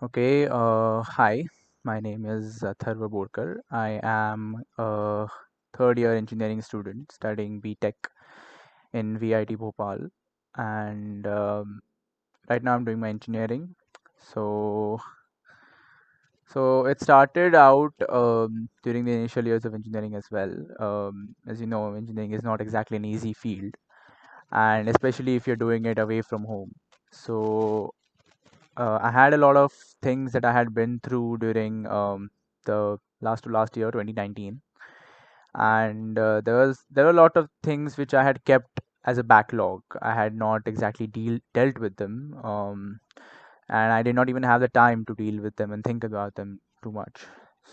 Hi, my name is Atharv Borkar. I am a third year engineering student studying BTech in VIT Bhopal, and right now I'm doing my engineering. So, so it started out during the initial years of engineering as well. As you know, engineering is not exactly an easy field, and especially if you're doing it away from home. So I had a lot of things that I had been through during the last year, 2019, and there were a lot of things which I had kept as a backlog. I had not exactly dealt with them, and I did not even have the time to deal with them and think about them too much.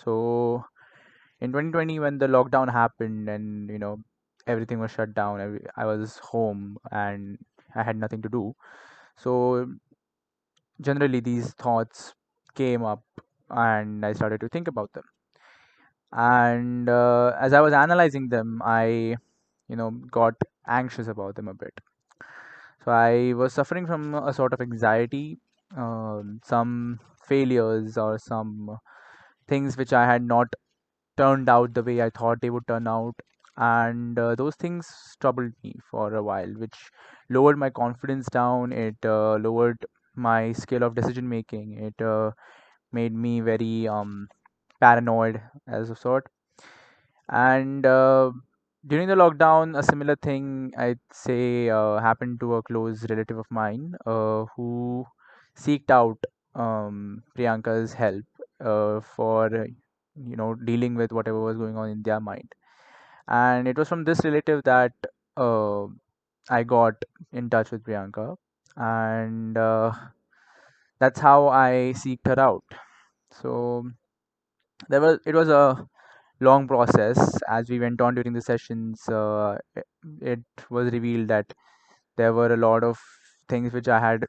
So in 2020, when the lockdown happened and everything was shut down, I was home and I had nothing to do. So generally these thoughts came up and I started to think about them. And as I was analyzing them, I got anxious about them a bit. So I was suffering from a sort of anxiety, some failures or some things which I had not turned out the way I thought they would turn out. And those things troubled me for a while, which lowered my confidence down. It lowered my skill of decision making. It made me very paranoid as a sort. And during the lockdown, a similar thing I'd say happened to a close relative of mine who seeked out Priyanka's help for dealing with whatever was going on in their mind. And it was from this relative that uh, I got in touch with Priyanka, and that's how I seeked her out. So it was a long process. As we went on during the sessions, it was revealed that there were a lot of things which I had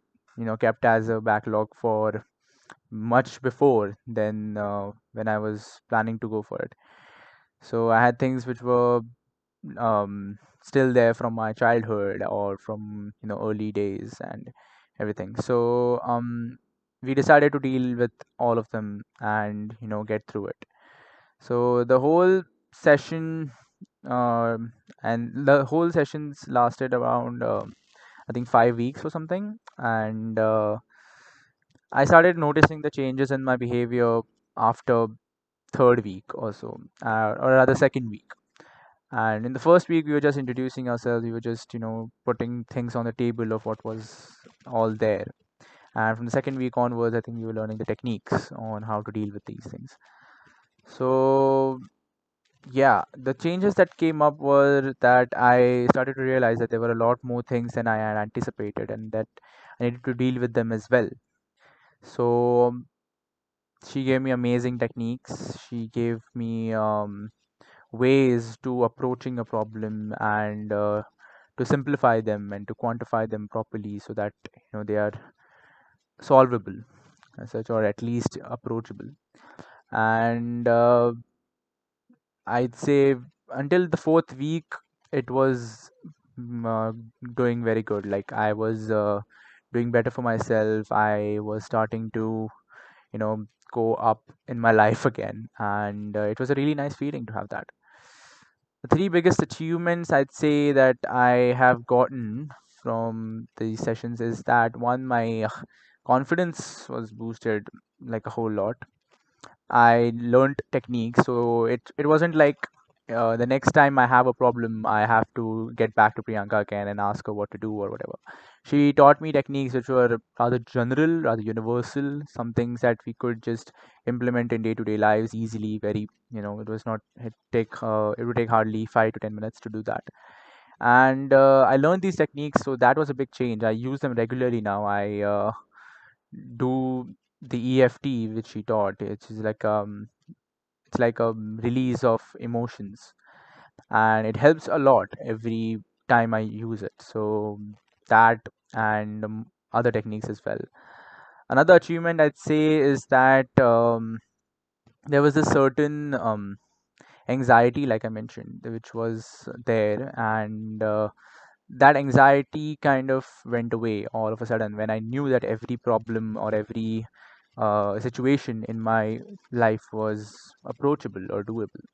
kept as a backlog for much before then, when I was planning to go for it. So I had things which were still there from my childhood or from early days and everything. So we decided to deal with all of them and get through it. So the whole session, and the whole sessions lasted around, I think, 5 weeks or something. And I started noticing the changes in my behavior after third week or so, or rather second week. And in the first week, we were just introducing ourselves. We were just putting things on the table of what was all there. And from the second week onwards, I think we were learning the techniques on how to deal with these things. So yeah, the changes that came up were that I started to realize that there were a lot more things than I had anticipated, and that I needed to deal with them as well. So she gave me amazing techniques. She gave me ways to approaching a problem and to simplify them and to quantify them properly so that they are solvable as such, or at least approachable. And I'd say until the fourth week, it was doing very good. Like I was doing better for myself. I was starting to, go up in my life again, and it was a really nice feeling to have that. The three biggest achievements I'd say that I have gotten from these sessions is that one, my confidence was boosted like a whole lot. I learned techniques, so it wasn't like the next time I have a problem, I have to get back to Priyanka again and ask her what to do or whatever. She taught me techniques which were rather general, rather universal, some things that we could just implement in day-to-day lives easily. Very, it was not it would take hardly 5 to 10 minutes to do that. And I learned these techniques, so that was a big change. I use them regularly now. I do the EFT which she taught. It's like a release of emotions, and it helps a lot every time I use it. So that, and other techniques as well. Another achievement I'd say is that there was a certain anxiety, like I mentioned, which was there, and that anxiety kind of went away all of a sudden when I knew that every problem or every situation in my life was approachable or doable.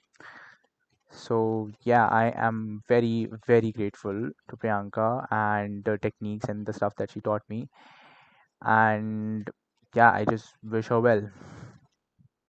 So yeah, I am very, very grateful to Priyanka and the techniques and the stuff that she taught me. And yeah, I just wish her well.